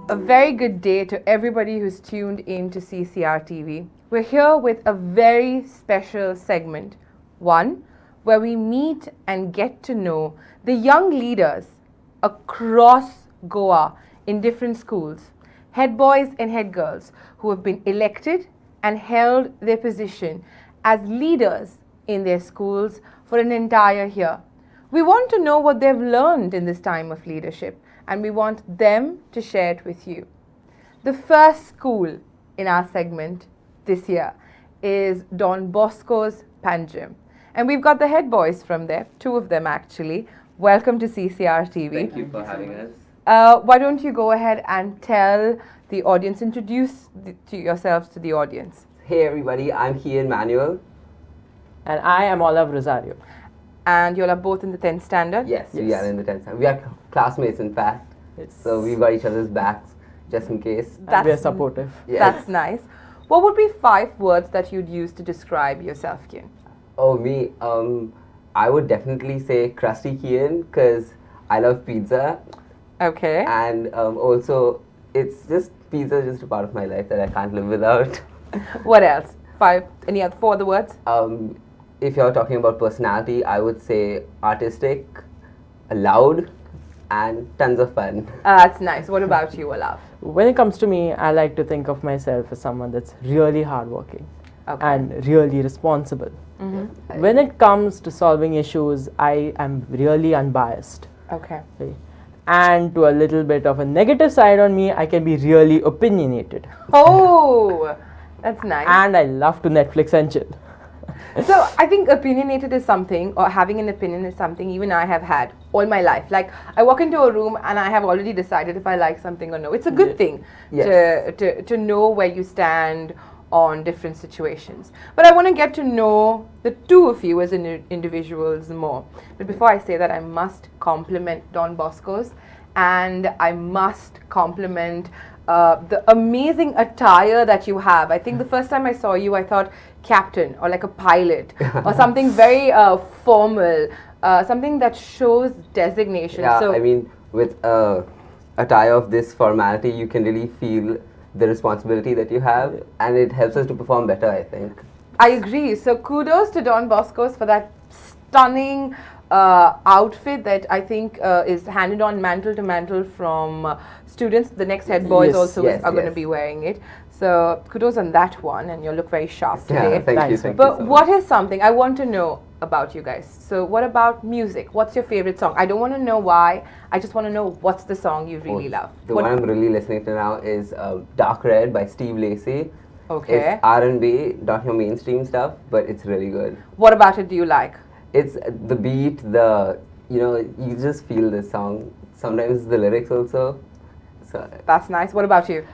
A very good day to everybody who's tuned in to CCR TV. We're here with a very special segment, one where we meet and get to know the young leaders across Goa in different schools, head boys and head girls who have been elected and held their position as leaders in their schools for an entire year. We want to know what they've learned in this time of leadership, and we want them to share it with you. The first school in our segment this year is Don Bosco's Panjim. And we've got the head boys from there, two of them actually. Welcome to CCR TV. Thank you for having us. Why don't you go ahead and tell the audience, introduce yourselves to the audience. Hey everybody, I'm Kian Manuel. And I am Olav Rosario. And you all are both in the 10th standard? Yes, we are in the 10th standard. We are classmates in fact. Yes. So we've got each other's backs just in case. And we are supportive. Yes. That's nice. What would be 5 words that you'd use to describe yourself, Kian? Oh, me, I would definitely say crusty Kian because I love pizza. Okay. And also, it's just pizza is just a part of my life that I can't live without. What else? 5, any other 4 other words? If you're talking about personality, I would say artistic, loud, and tons of fun. That's nice. What about you, Olav? When it comes to me, I like to think of myself as someone that's really hardworking Okay. and really responsible. Mm-hmm. When it comes to solving issues, I am really unbiased. Okay. Okay. And to a little bit of a negative side on me, I can be really opinionated. Oh, that's nice. And I love to Netflix and chill. So I think opinionated is something, or having an opinion is something even I have had all my life. Like I walk into a room and I have already decided if I like something or no. It's a good thing Yes. to know where you stand on different situations. But I want to get to know the two of you as individuals more. But before I say that, I must compliment Don Bosco's, and I must compliment the amazing attire that you have. I think the first time I saw you, I thought captain or like a pilot or something very formal, something that shows designation. Yeah, So I mean, with attire of this formality, you can really feel the responsibility that you have, and it helps us to perform better, I think. I agree. So kudos to Don Bosco's for that stunning outfit that I think is handed on mantle to mantle from students. The next head boys Yes, also yes, are going to yes. be wearing it. So kudos on that one, and you look very sharp Yeah, today. thank you, Thanks. thank you But so what much. is something I want to know about you guys? So what about music? What's your favorite song? I don't want to know why. I just want to know what's the song you really love. The What- one I'm really listening to now is Dark Red by Steve Lacy. Okay. It's R&B, not your mainstream stuff, but it's really good. What about it do you like? It's the beat, you just feel the song. Sometimes the lyrics also. So That's nice. What about you?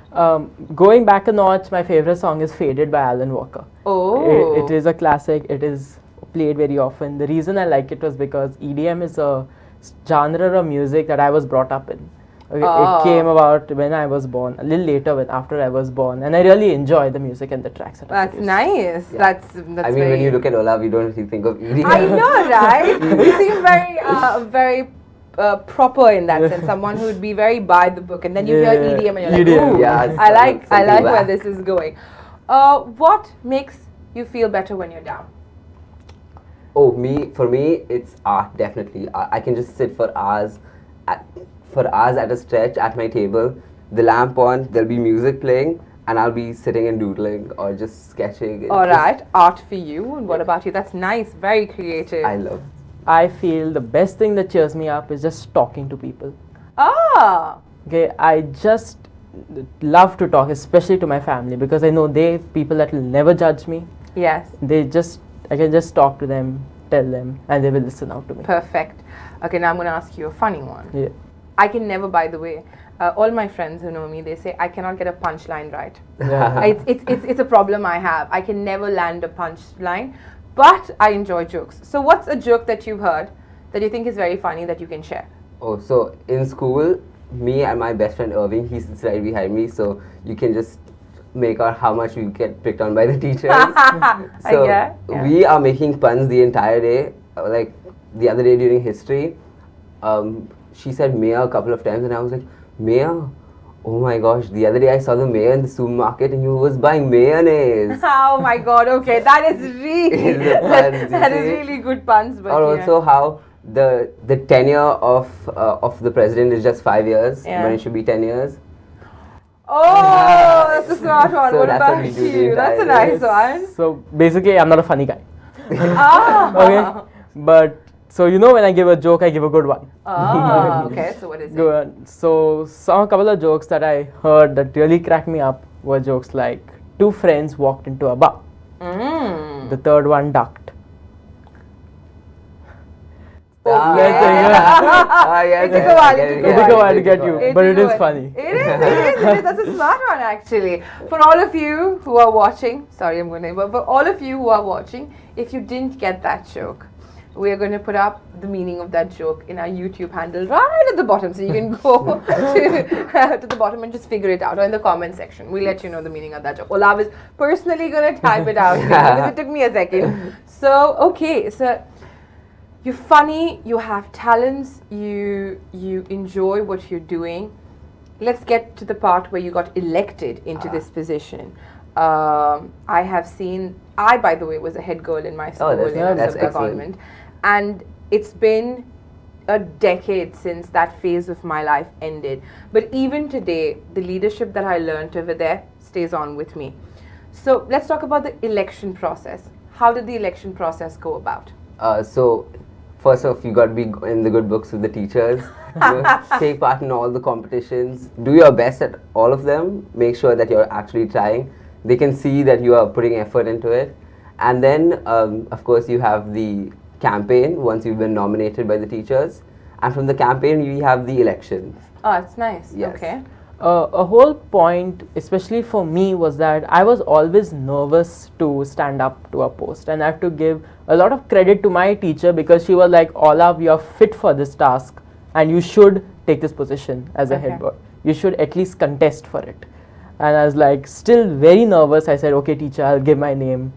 Going back a notch, my favorite song is Faded by Alan Walker. Oh. It is a classic. It is played very often. The reason I like it was because EDM is a genre of music that I was brought up in. Okay, Oh. It came about when I was born, a little later after I was born, and I really enjoy the music and the tracks that I That's produce. nice. Yeah. That's I mean, very. when you look at Olav, you don't really think of EDM. I know, right? You seem very proper in that sense. Someone who would be very by the book, and then you hear Yeah. EDM and you're like, EDM. ooh, Yeah, it's I like something where back. this is going. What makes you feel better when you're down? Oh, for me, it's art, definitely. I can just sit for hours at a stretch at my table, the lamp on, there'll be music playing, and I'll be sitting and doodling or just sketching. All right, art for you. And what about you? That's nice. Very creative. I love. I feel the best thing that cheers me up is just talking to people. Ah. Okay, I just love to talk, especially to my family, because I know they people that will never judge me. Yes. I can just talk to them, tell them, and they will listen out to me. Perfect. Okay, now I'm going to ask you a funny one. Yeah. I can never, by the way, all my friends who know me, they say I cannot get a punchline right. Yeah. It's a problem I have. I can never land a punchline, but I enjoy jokes. So what's a joke that you've heard that you think is very funny that you can share? Oh, so in school, me and my best friend Irving, he sits right behind me, so you can just make out how much we get picked on by the teachers. So Yeah. we are making puns the entire day. Like the other day during history, she said mayor a couple of times, and I was like, mayor? Oh my gosh, the other day I saw the mayor in the supermarket and he was buying mayonnaise. Oh my god, okay, that is really The puns, you that is see. really good puns, but Or yeah. also how the tenure of the president is just 5 years Yeah. when it should be 10 years. Oh, that's a smart one. So What that's what about we do the you? That's a entire nice day. one. So basically, I'm not a funny guy. Ah. Okay, but so when I give a joke, I give a good one. Ah, okay. So what is it? Good. So a couple of jokes that I heard that really cracked me up were jokes like two friends walked into a bar. Mm. The third one ducked. Ah, Let's say, yes, It took yes, a while, I get it it, took a It took a while. while to get you, but took it a is while. funny. It is. That's a smart one actually. For all of you who are watching, sorry, I'm going to, but for all of you who are watching, if you didn't get that joke, we're going to put up the meaning of that joke in our YouTube handle right at the bottom, so you can go to the bottom and just figure it out, or in the comment section. We'll let you know the meaning of that joke. Olav is personally going to type it out because it took me a second. So, okay, so you're funny, you have talents, you enjoy what you're doing. Let's get to the part where you got elected into this position. I have seen, by the way, was a head girl in my school that's- in that's Sabga excellent. Convent, and it's been a decade since that phase of my life ended. But even today, the leadership that I learned over there stays on with me. So let's talk about the election process. How did the election process go about? So first off, you got to be in the good books with the teachers. Take part in all the competitions. Do your best at all of them. Make sure that you're actually trying. They can see that you are putting effort into it. And then, of course, you have the campaign once you've been nominated by the teachers. And from the campaign, you have the elections. Oh, it's nice. Yes. Okay. A whole point, especially for me, was that I was always nervous to stand up to a post, and I have to give a lot of credit to my teacher because she was like, Olav, you are fit for this task and you should take this position as a head Okay. boy. You should at least contest for it. And I was like, still very nervous. I said, okay, teacher, I'll give my name.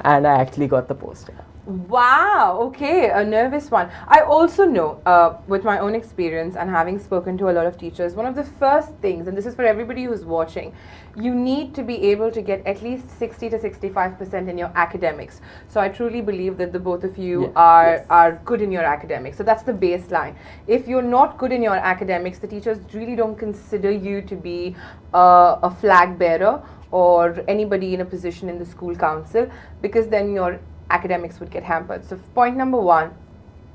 And I actually got the post. Wow, okay, a nervous one. I also know, with my own experience and having spoken to a lot of teachers, one of the first things, and this is for everybody who's watching, you need to be able to get at least 60 to 65% in your academics. So I truly believe that the both of you Yeah. are good in your academics. So that's the baseline. If you're not good in your academics, the teachers really don't consider you to be a flag bearer or anybody in a position in the school council, because then your academics would get hampered. So point number one,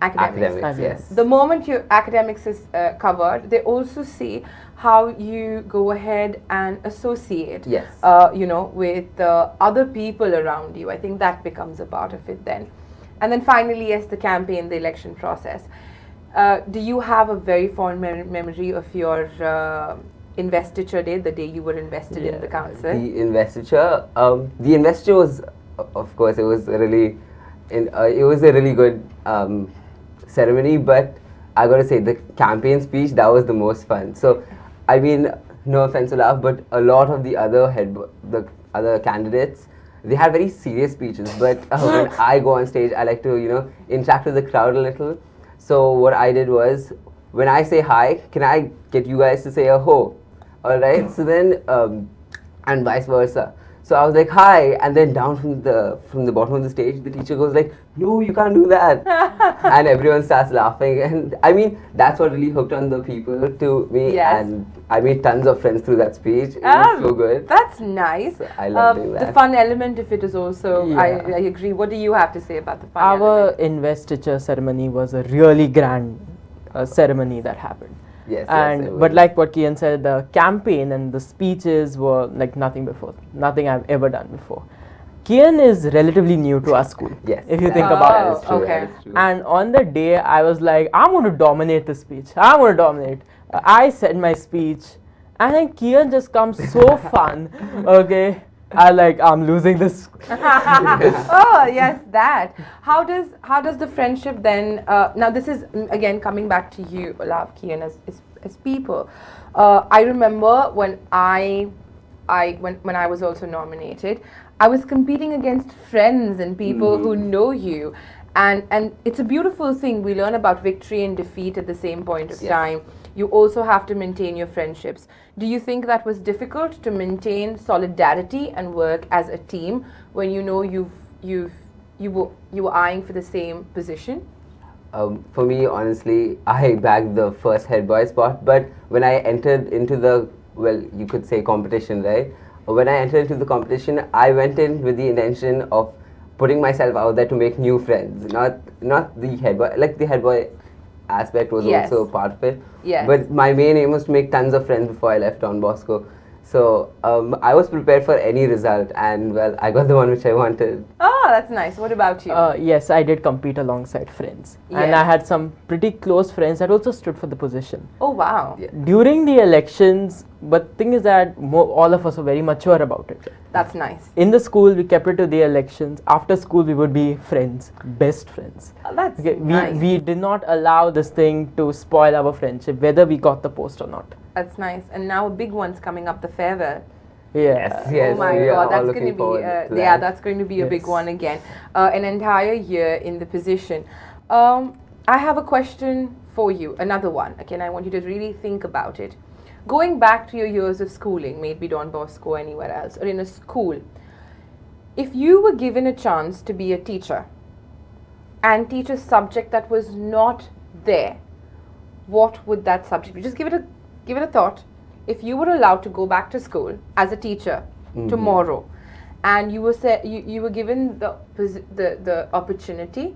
academics. Academics, yes. The moment your academics is covered, they also see how you go ahead and associate, Yes. with other people around you. I think that becomes a part of it then. And then finally, yes, the campaign, the election process. Do you have a very fond memory of your investiture day, the day you were invested in the council? The investiture was, of course, it was a really good ceremony. But I gotta say, the campaign speech, that was the most fun. So, I mean, no offense to laugh, but a lot of the other candidates, they had very serious speeches. But when I go on stage, I like to interact with the crowd a little. So what I did was, when I say hi, can I get you guys to say a ho? All right. So then, and vice versa. So I was like, hi, and then down from the bottom of the stage, the teacher goes like, no, you can't do that. And everyone starts laughing. And I mean, that's what really hooked on the people to me. Yes. And I made tons of friends through that speech. It was so good. That's nice. So I love doing The that. fun element of it is also, Yeah. I agree. What do you have to say about the fun Our element? investiture ceremony was a really grand ceremony that happened. Yes. And but like what Kian said, the campaign and the speeches were like nothing I've ever done before. Kian is relatively new to our school. Yes. If you think Oh, about that it. is true. okay. That is true. And on the day, I was like, I'm going to dominate the speech. I'm going to dominate. I said my speech, and then Kian just comes so fun. Okay, I'm losing this. Oh yes, that. How does the friendship then? Now this is again coming back to you, Olav, Kian, as people. I remember when when I was also nominated, I was competing against friends and people who know you. And it's a beautiful thing. We learn about victory and defeat at the same point of Yes. time. you also have to maintain your friendships. Do you think that was difficult to maintain solidarity and work as a team when you know you were eyeing for the same position? For me, honestly, I bagged the first head boy spot, but when I entered into the, well, you could say competition, right? When I entered into the competition, I went in with the intention of putting myself out there to make new friends, not the head boy. Like the head boy aspect was Yes. also a part of it. Yes. But my main aim was to make tons of friends before I left Don Bosco. So I was prepared for any result, and well, I got the one which I wanted. Ah, that's nice. What about you? Yes, I did compete alongside friends, and Yes. I had some pretty close friends that also stood for the position. Oh, wow. Yeah. During the elections, but thing is that all of us were very mature about it. That's nice. In the school, we kept it to the elections. After school, we would be friends, best friends. That's Okay, nice. we did not allow this thing to spoil our friendship, whether we got the post or not. That's nice. And now a big one's coming up, the farewell. Yeah. Yes, Oh my we are God, all that's looking going to be forward to yeah, that. that's going to be a big Yes. one again. An entire year in the position. I have a question for you, another one. Again, I want you to really think about it. Going back to your years of schooling, maybe Don Bosco or anywhere else, or in a school, if you were given a chance to be a teacher and teach a subject that was not there, what would that subject be? Just give it a thought. If you were allowed to go back to school as a teacher tomorrow, and you were given the opportunity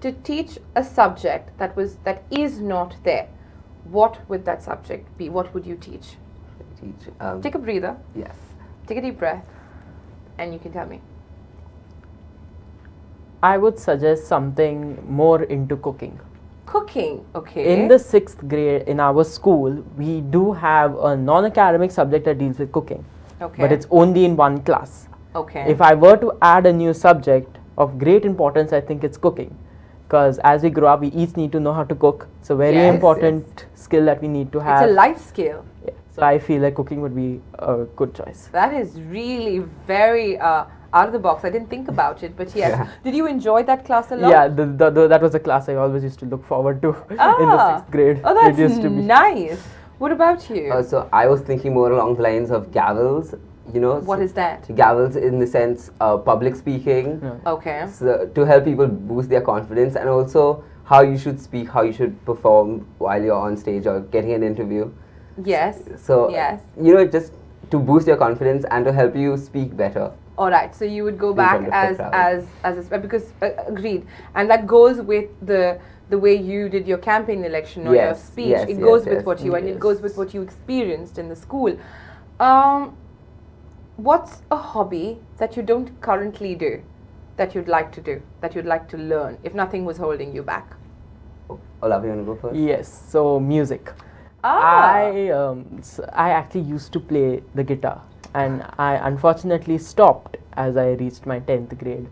to teach a subject that is not there, what would that subject be? What would you teach? Teach. Take a breather, Yes. take a deep breath, and you can tell me. I would suggest something more into cooking. Cooking, okay. In the 6th grade in our school, we do have a non-academic subject that deals with cooking, okay. but it's only in one class. okay. If I were to add a new subject of great importance, I think it's cooking. Because as we grow up, we each need to know how to cook. It's a very Yes, important skill that we need to have. It's a life skill. Yeah. So I feel like cooking would be a good choice. That is really very out of the box. I didn't think about it, but yes. Yeah. Did you enjoy that class a lot? Yeah, that was a class I always used to look forward to in the 6th grade. Oh, that's It used to be. nice. What about you? So I was thinking more along the lines of gavels. You know. What is that? Gavels in the sense public speaking. Yeah. Okay. So to help people boost their confidence, and also how you should speak, how you should perform while you're on stage or getting an interview. Yes. So Yes. just to boost your confidence and to help you speak better. All right. So you would go In back front of the as crowd. a because agreed, and that goes with the way you did your campaign election or your Yes, speech. yes, It yes, goes with yes, what you and it yes. goes with what you experienced in the school. What's a hobby that you don't currently do, that you'd like to do, that you'd like to learn, if nothing was holding you back? Olav, you want to go first? Yes, so music. Ah. I actually used to play the guitar, and I unfortunately stopped as I reached my 10th grade.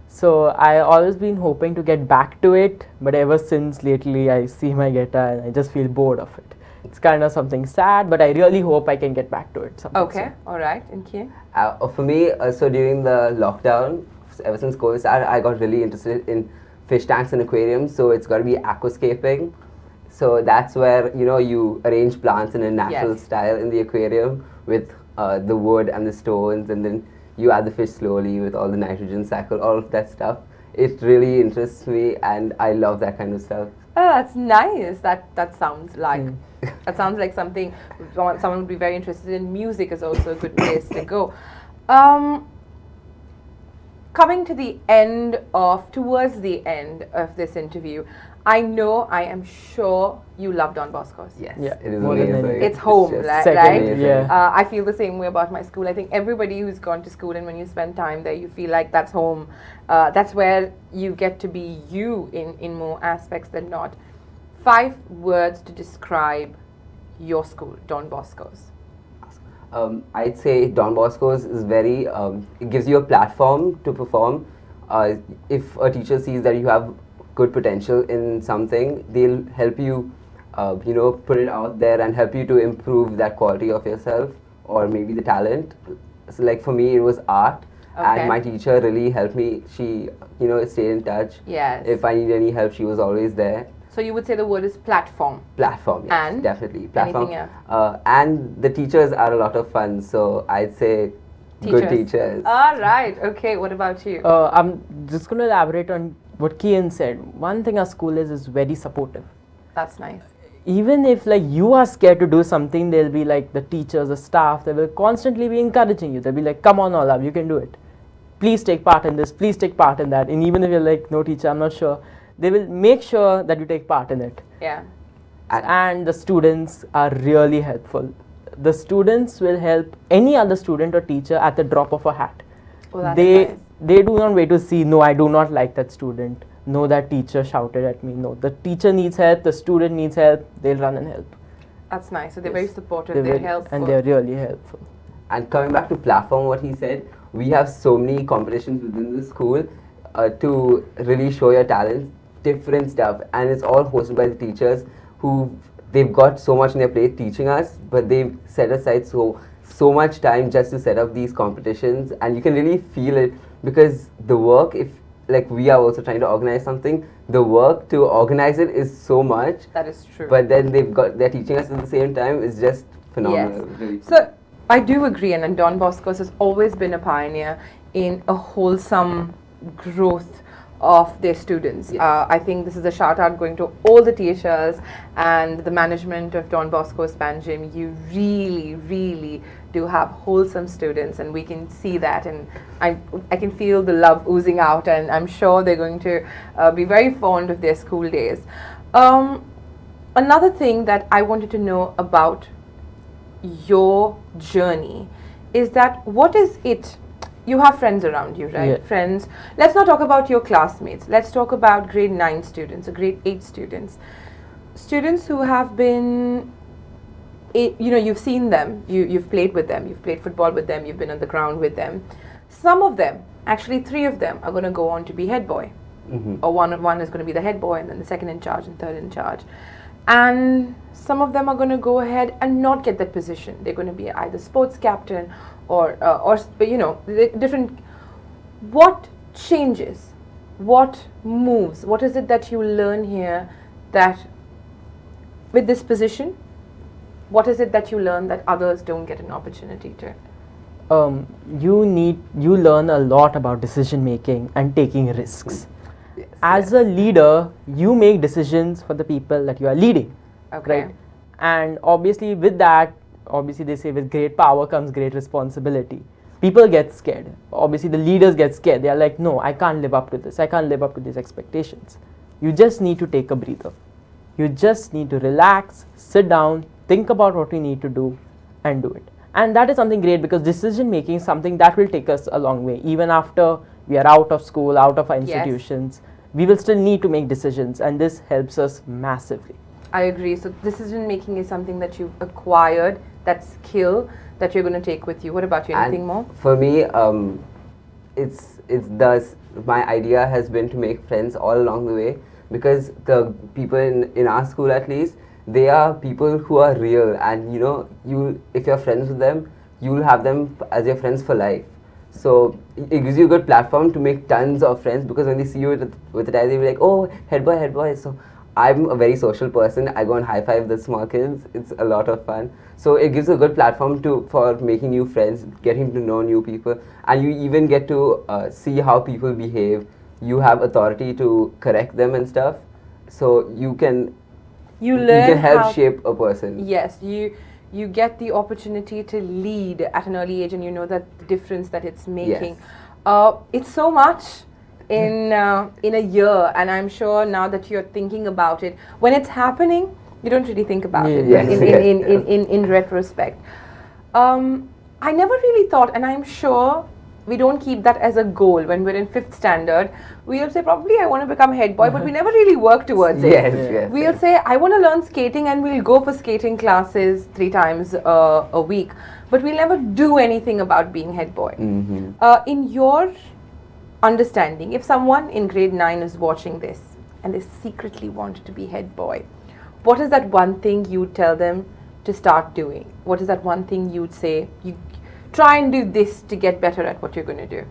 So I always been hoping to get back to it, but ever since lately I see my guitar and I just feel bored of it. It's kind of something sad, but I really hope I can get back to it sometime Okay. soon. All right. Thank you. For me, so during the lockdown, ever since COVID started, I got really interested in fish tanks and aquariums. So it's got to be aquascaping. So that's where you arrange plants in a natural Yes. style in the aquarium with the wood and the stones, and then you add the fish slowly with all the nitrogen cycle, all of that stuff. It really interests me, and I love that kind of stuff. Oh, that's nice. That sounds like Mm. that sounds like something someone would be very interested in. Music is also a good place to go. Coming to the towards the end of this interview, I am sure you love Don Bosco's. Yes, Yeah, it is more than amazing. anything. It's home, just right? Second, amazing. yeah. I feel the same way about my school. I think everybody who's gone to school and when you spend time there, you feel like that's home. That's where you get to be you in more aspects than not. 5 words to describe your school, Don Bosco's. I'd say Don Bosco's is very, it gives you a platform to perform. If a teacher sees that you have good potential in something, they'll help you, put it out there and help you to improve that quality of yourself or maybe the talent. So like for me, it was art. Okay. And my teacher really helped me. She, stayed in touch. Yes. If I need any help, she was always there. So you would say the word is platform. Platform, yes, And definitely. Platform. anything else? And the teachers are a lot of fun, so I'd say good teachers. All right. Okay. What about you? I'm just going to elaborate on what Kian said. One thing our school is very supportive. That's nice. Even if like you are scared to do something, they'll be like the teachers, the staff, they will constantly be encouraging you. They'll be like, come on, Olav, you can do it. Please take part in this, please take part in that. And even if you're like, no teacher, I'm not sure, they will make sure that you take part in it. Yeah. And the students are really helpful. The students will help any other student or teacher at the drop of a hat. Well, that's they nice. they do not wait to see, no, I do not like that student, no, that teacher shouted at me. No, the teacher needs help, the student needs help, they'll run and help. That's nice. So they're very supportive. They're They're very- helpful. and they're really helpful. And coming back to platform, what he said, we have so many competitions within the school to really show your talents, different stuff, and it's all hosted by the teachers who they've got so much in their plate teaching us, but they set aside so much time just to set up these competitions, and you can really feel it because the work, if like we are also trying to organize something, the work to organize it is so much, That is true. but then they're teaching us at the same time. It's just phenomenal. Really. So I do agree, and Don Bosco has always been a pioneer in a wholesome growth of their students. Yes. I think this is a shout out going to all the teachers and the management of Don Bosco Span Gym. You really, really do have wholesome students, and we can see that, and I can feel the love oozing out, and I'm sure they're going to be very fond of their school days. Another thing that I wanted to know about your journey is that what is it, you have friends around you, right? Yeah. Friends. Let's not talk about your classmates. Let's talk about grade 9 students or grade 8 students. Students who have been, you've seen them, you've played with them, you've played football with them, you've been on the ground with them. Some of them, actually 3 of them, are going to go on to be head boy. Or one is going to be the head boy, and then the second in charge and third in charge. And some of them are going to go ahead and not get that position. They're going to be either sports captain or different. What changes? What moves? What is it that you learn here that with this position? What is it that you learn that others don't get an opportunity to? You learn a lot about decision making and taking risks. Yes, As a leader, you make decisions for the people that you are leading. Okay. Right? And obviously with that, obviously they say with great power comes great responsibility. People get scared. Obviously the leaders get scared. They are like, no, I can't live up to this. I can't live up to these expectations. You just need to take a breather. You just need to relax, sit down, think about what we need to do and do it. And that is something great because decision making is something that will take us a long way. Even after we are out of school, out of our institutions, we will still need to make decisions, and this helps us massively. I agree. So decision making is something that you've acquired, that skill that you're going to take with you. What about you? Anything And more? For me, my idea has been to make friends all along the way, because the people in our school, at least, they are people who are real, and if you're friends with them, you'll have them as your friends for life. So it gives you a good platform to make tons of friends, because when they see you with the guy, they'll be like, oh, head boy. So I'm a very social person. I go and high five the small kids. It's a lot of fun. So it gives a good platform for making new friends, getting to know new people, and you even get to see how people behave. You have authority to correct them and stuff. So you can help how- shape a person. Yes, you get the opportunity to lead at an early age, and you know that the difference that it's making. It's so much in a year, and I'm sure now that you're thinking about it, when it's happening, you don't really think about it. Yes, In retrospect, I never really thought, and I'm sure we don't keep that as a goal when we're in 5th standard. We'll say probably I want to become head boy, but we never really work towards it. Yes. We'll say I want to learn skating, and we'll go for skating classes 3 times a week, but we'll never do anything about being head boy. In your understanding, if someone in grade 9 is watching this and they secretly want to be head boy, what is that one thing you'd tell them to start doing? What is that one thing you'd say, you try and do this to get better at what you're going to do?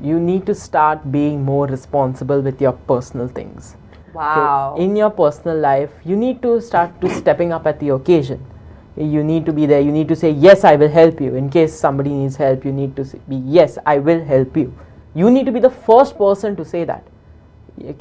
You need to start being more responsible with your personal things. Wow. In your personal life, you need to start to stepping up at the occasion. You need to be there. You need to say, yes, I will help you. In case somebody needs help, you need to be, yes, I will help you. You need to be the first person to say that.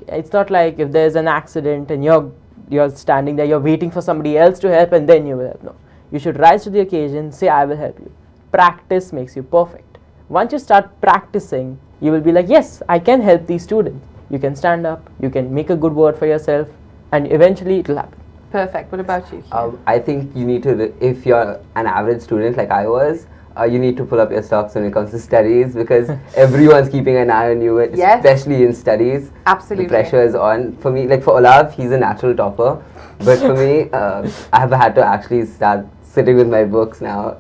It's not like if there's an accident and you're standing there, you're waiting for somebody else to help and then you will help. No. You should rise to the occasion, say, I will help you. Practice makes you perfect. Once you start practicing, you will be like, yes, I can help these students. You can stand up, you can make a good word for yourself, and eventually it will happen. Perfect. What about you? I think you need to, if you're an average student like I was, you need to pull up your socks when it comes to studies, because everyone's keeping an eye on you, Yes. especially in studies. Absolutely. The pressure is on. For me, like for Olav, he's a natural topper, but for me, I have had to actually start sitting with my books now.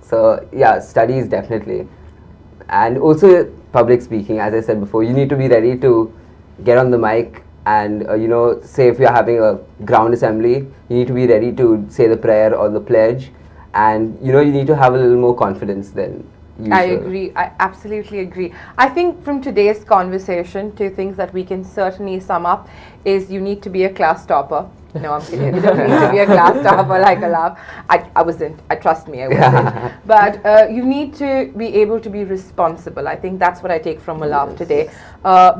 So yeah, studies definitely. And also public speaking, as I said before, you need to be ready to get on the mic and say if you're having a ground assembly, you need to be ready to say the prayer or the pledge, and you need to have a little more confidence than usual. I agree. I absolutely agree. I think from today's conversation, two things that we can certainly sum up is you need to be a class topper. No, I'm kidding. You don't need to be a class topper like Olav. I wasn't. Trust me, I wasn't. But you need to be able to be responsible. I think that's what I take from Olav today.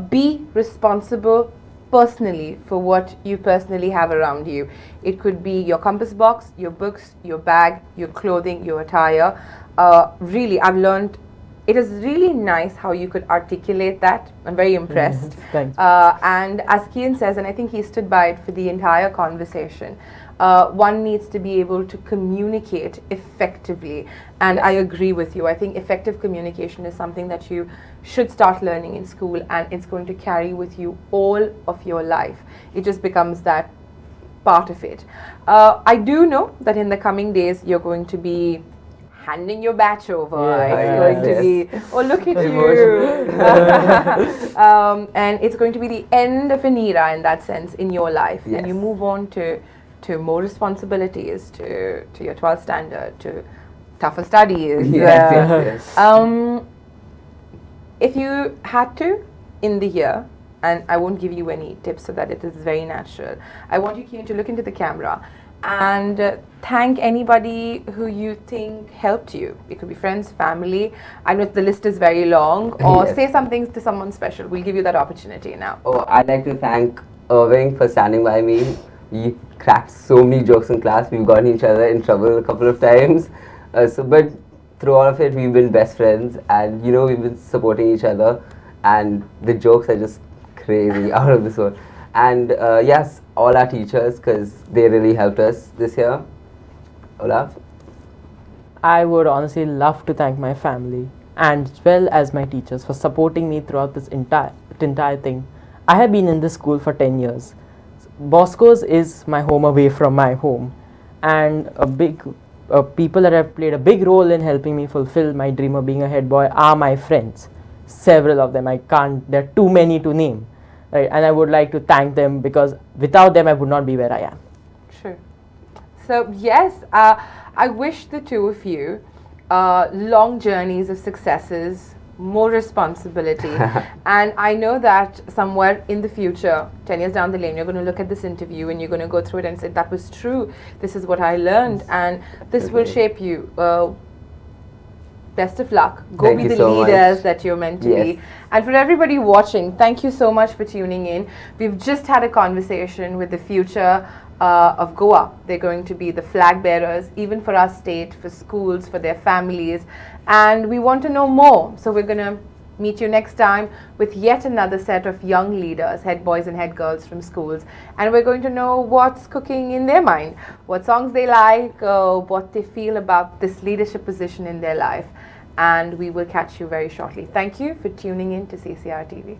Be responsible personally for what you personally have around you. It could be your compass box, your books, your bag, your clothing, your attire. Really, I've learned it is really nice how you could articulate that. I'm very impressed. Thanks. And as Kian says, and I think he stood by it for the entire conversation, one needs to be able to communicate effectively. And I agree with you. I think effective communication is something that you should start learning in school, and it's going to carry with you all of your life. It just becomes that part of it. I do know that in the coming days, you're going to be handing your batch over. It's going to be, oh, look at you. And it's going to be the end of an era in that sense in your life. Yes. And you move on to more responsibilities, to your 12th standard, to tougher studies. Yes. If you had to, in the year, and I won't give you any tips so that it is very natural, I want you, Kian, to look into the camera and thank anybody who you think helped you. It could be friends, family. I know the list is very long. Or Yes. say something to someone special. We'll give you that opportunity now. Oh, I'd like to thank Irving for standing by me. We cracked so many jokes in class. We've gotten each other in trouble a couple of times. But through all of it, we've been best friends, and we've been supporting each other. And the jokes are just crazy, out of this world. And yes, all our teachers, because they really helped us this year. Olav? I would honestly love to thank my family and as well as my teachers for supporting me throughout this entire thing. I have been in this school for 10 years. Bosco's is my home away from my home, and people that have played a big role in helping me fulfill my dream of being a head boy are my friends. Several of them, there are too many to name. Right? And I would like to thank them, because without them I would not be where I am. Sure. So yes, I wish the two of you long journeys of successes, more responsibility. And I know that somewhere in the future, 10 years down the lane, you're going to look at this interview and you're going to go through it and say, that was true, this is what I learned, and this will shape you. Best of luck. Go Thank be you the so leaders much. that you're meant to Yes. be. And for everybody watching, thank you so much for tuning in. We've just had a conversation with the future of Goa. They're going to be the flag bearers, even for our state, for schools, for their families. And we want to know more. So we're going to meet you next time with yet another set of young leaders, head boys and head girls from schools. And we're going to know what's cooking in their mind, what songs they like, what they feel about this leadership position in their life. And we will catch you very shortly. Thank you for tuning in to CCR TV.